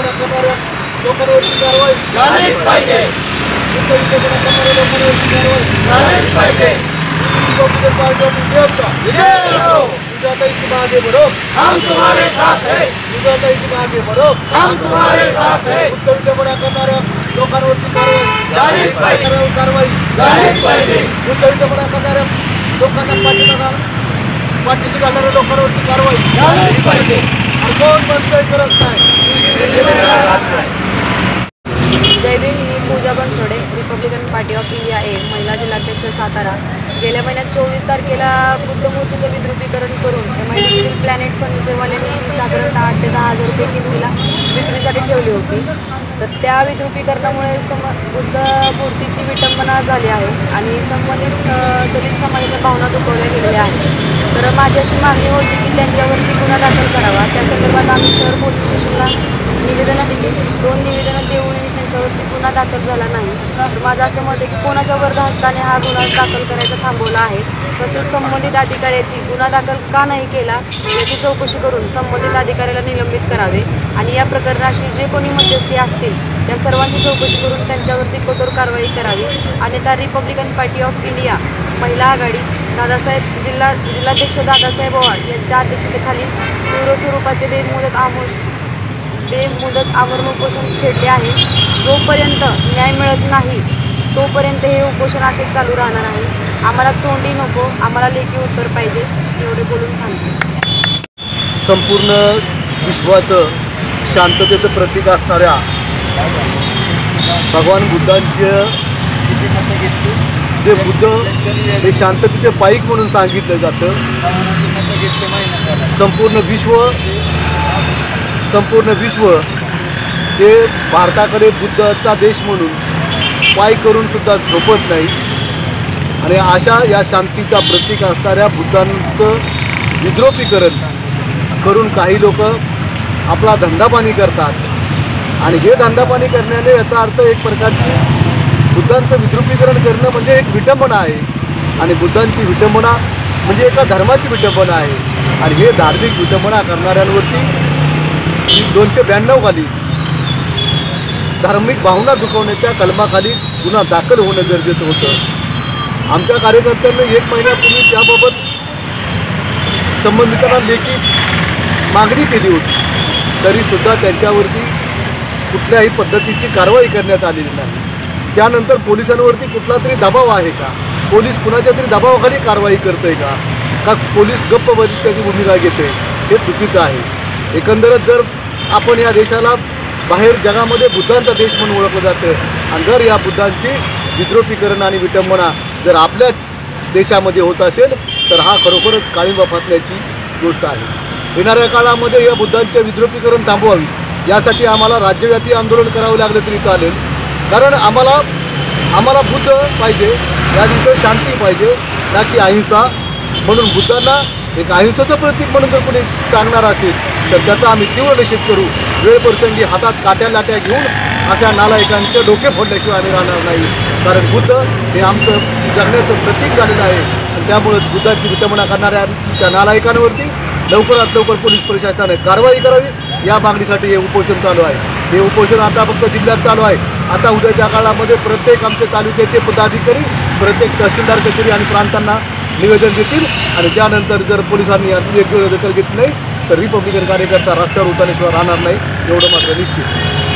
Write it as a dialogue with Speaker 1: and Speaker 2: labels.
Speaker 1: विद्रोहीपणा करणाऱ्या लोकांवरची कारवाई
Speaker 2: झालीच पाहिजे.
Speaker 1: विद्रोहीपणा करणाऱ्या लोकांवरची कारवाई
Speaker 2: झालीच पाहिजे.
Speaker 1: रिपब्लिकन पार्टी ऑफ इंडिया का
Speaker 2: विजय हो.
Speaker 1: सुजाताई तुम आगे बढ़ो,
Speaker 2: हम तुम्हारे साथ है.
Speaker 1: सुजाताई तुम आगे बढ़ो,
Speaker 2: हम तुम्हारे साथ है.
Speaker 1: विद्रोहीपणा करणाऱ्या लोकांवरची कारवाई
Speaker 2: झालीच पाहिजे.
Speaker 1: कारवाई
Speaker 2: झालीच पाहिजे.
Speaker 1: विद्रोहीपणा करणाऱ्या लोकांना पाठीशी घालणाऱ्या लोकांवरची कारवाई
Speaker 2: झालीच पाहिजे.
Speaker 1: आणि कोण म्हणतंय करत नाही.
Speaker 3: जय भीम. मी Pooja Bansode, republican party of India महिला जिल्हाध्यक्ष सातारा. गेल्या महिन्यात 24 तारखेला बुद्धमूर्तीचं विद्रुपीकरण करून MIDC प्लॅनेट फर्निचरवाल्यांनी साधारणतः 8 ते 10 हजार रुपये किमतीला विक्रीसाठी ठेवली होती. तर त्या विद्रुपीकरणामुळे बुद्ध मूर्तीची विटंबना झाली आहे आणि संबंधित दलित समाजाच्या भावना दुखवल्या गेलेल्या आहेत. तर माझी अशी मागणी होती की त्यांच्यावरती गुन्हा दाखल करावा. त्या संदर्भात आम्ही शहर पोलीस स्टेशनला निवेदनं दिली. 2 निवेदनं देऊनही त्यांच्यावरती गुन्हा दाखल झाला नाही. तर माझं असं मत आहे की कोणाच्या वर्धहस्ताने हा गुन्हा दाखल करायचा थांबवला आहे. तसेच संबंधित अधिकाऱ्याची गुन्हा दाखल का नाही केला याची चौकशी करून संबंधित अधिकाऱ्याला निलंबित करावे आणि या प्रकरणाशी जे कोणी मध्यस्थी असतील त्या सर्वांची चौकशी करून त्यांच्यावरती कठोर कारवाई करावी. आणि त्या रिपब्लिकन पार्टी ऑफ इंडिया महिला आघाडी जिल्हाध्यक्ष दादासाहेब ओवाड यांच्या अध्यक्षतेखाली तीव्र स्वरूपाचे बेमुदत आमरण उपोषण छेडले आहे. जोपर्यंत न्याय मिळत नाही तोपर्यंत हे उपोषण असेच चालू राहणार आहे. आम्हाला तोंडी नको, आम्हाला लेखी उत्तर पाहिजे. एवढे बोलून थांबते.
Speaker 1: संपूर्ण विश्वाचं शांततेचं प्रतीक असणाऱ्या भगवान बुद्धांचे जे बुद्ध हे शांततेचे पाईक म्हणून सांगितलं जातं. संपूर्ण विश्व हे भारताकडे बुद्धाचा देश म्हणून पाय करून सुद्धा झोपत नाही. आणि अशा या शांतीचा प्रतीक असणाऱ्या बुद्धांचं विद्रोपीकरण करून काही लोक आपला धंदापाणी करतात. आणि हे धंदापाणी करण्याने याचा अर्थ एक प्रकारची बुद्धांचं विद्रुपीकरण करणं म्हणजे एक विटंबना आहे. आणि बुद्धांची विटंबना म्हणजे एका धर्माची विटंबना आहे. आणि हे धार्मिक विटंबना करणाऱ्यांवरती 292 खाली धार्मिक भावना दुखवण्याच्या कलमाखाली गुन्हा दाखल होणं गरजेचं होतं. आमच्या कार्यकर्त्यांनी 1 महिन्यापूर्वी त्याबाबत संबंधितांना लेखी मागणी केली होती. तरीसुद्धा त्यांच्यावरती कुठल्याही पद्धतीची कारवाई करण्यात आलेली नाही. त्यानंतर पोलिसांवरती कुठला तरी दबाव आहे का? पोलीस कुणाच्या तरी दबावाखाली कारवाई करतोय का पोलीस गप्प बसण्याची भूमिका घेते? हे चुकीचं आहे. एकंदरच जर आपण या देशाला बाहेर जगामध्ये बुद्धांचा देश म्हणून ओळखलं जातं आणि जर या बुद्धांची विद्रोपीकरण आणि विटंबना जर आपल्याच देशामध्ये होत असेल तर हा खरोखरच काळिंबा फासण्याची गोष्ट आहे. येणाऱ्या काळामध्ये या बुद्धांचे विद्रोपीकरण थांबवावी यासाठी आम्हाला राज्यव्यापी आंदोलन करावं लागलं तरी चालेल. कारण आम्हाला बुद्ध पाहिजे, या दिवसात शांती पाहिजे, ना की अहिंसा. म्हणून बुद्धांना एक अहिंसेचं प्रतीक म्हणून जर कोणी सांगणार असेल तर त्याचा आम्ही तीव्र निषेध करू. वेळप्रसंगी हातात काट्या लाट्या घेऊन अशा नालायकांचे डोके फोडल्याशिवाय आम्ही राहणार नाही. कारण बुद्ध हे आमचं जगण्याचं प्रतीक झालेलं आहे. आणि त्यामुळं बुद्धाची विटंबना करणाऱ्या त्या नालायकांवरती लवकरात लवकर पोलीस प्रशासनाने कारवाई करावी या मागणीसाठी हे उपोषण चालू आहे. हे उपोषण आता फक्त जिल्ह्यात चालू आहे. आता उद्याच्या काळामध्ये प्रत्येक आमच्या तालुक्याचे पदाधिकारी प्रत्येक तहसीलदार कचेरी आणि प्रांतांना निवेदन देतील. आणि त्यानंतर जर पोलिसांनी याची योग्य दखल घेतली नाही तर रिपब्लिकन कार्यकर्ता रस्त्यावर उतरल्याशिवाय राहणार नाही एवढं मात्र निश्चित.